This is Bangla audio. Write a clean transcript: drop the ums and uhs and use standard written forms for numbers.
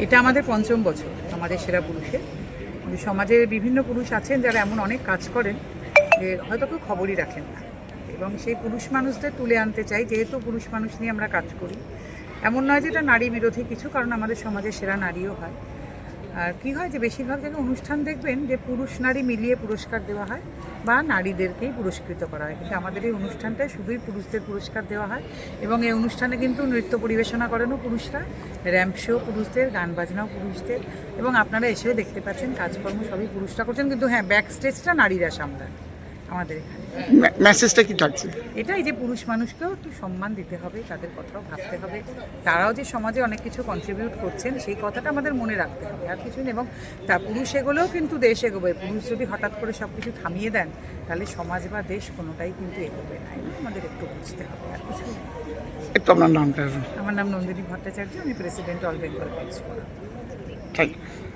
এটা আমাদের পঞ্চম বছর আমাদের সেরা পুরুষের। কিন্তু সমাজে বিভিন্ন পুরুষ আছেন যারা এমন অনেক কাজ করেন যে হয়তো কেউ খবরই রাখেন না, এবং সেই পুরুষ মানুষদের তুলে আনতে চাই। যেহেতু পুরুষ মানুষ নিয়ে আমরা কাজ করি, এমন নয় যে এটা নারী বিরোধী কিছু, কারণ আমাদের সমাজে সেরা নারীও হয়। আর কী হয় যে বেশিরভাগ জায়গায় অনুষ্ঠান দেখবেন যে পুরুষ নারী মিলিয়ে পুরস্কার দেওয়া হয় বা নারীদেরকেই পুরস্কৃত করা হয়, কিন্তু আমাদের এই অনুষ্ঠানটায় শুধুই পুরুষদের পুরস্কার দেওয়া হয়। এবং এই অনুষ্ঠানে কিন্তু নৃত্য পরিবেশনা করেনও পুরুষরা, র্যাম্প শো পুরুষদের, গান বাজনাও পুরুষদের, এবং আপনারা এসেও দেখতে পাচ্ছেন কাজকর্ম সবই পুরুষরা করছেন। কিন্তু হ্যাঁ, ব্যাক স্টেজটা নারীরা সামলায় আমাদের এখানে। মেসেজটা কি থাকছে? এটাই যে পুরুষ মানুষকেও একটু সম্মান দিতে হবে, তাদের কথাও ভাবতে হবে, তারাও যে সমাজে অনেক কিছু কন্ট্রিবিউট করছেন সেই কথাটা আমাদের মনে রাখতে হবে, আর কিছুই না। এবং তা পুরুষ এগোলেও কিন্তু দেশ এগোবে। পুরুষ যদি হঠাৎ করে সব কিছু থামিয়ে দেন তাহলে সমাজ বা দেশ কোনোটাই কিন্তু এগোবে না। আমাদের একটু বুঝতে হবে, আর কিছু। একটু আপনার নামটা। আমার নাম নন্দিনী ভট্টাচার্য, আমি president All Bengal Peace Forum. Thank you.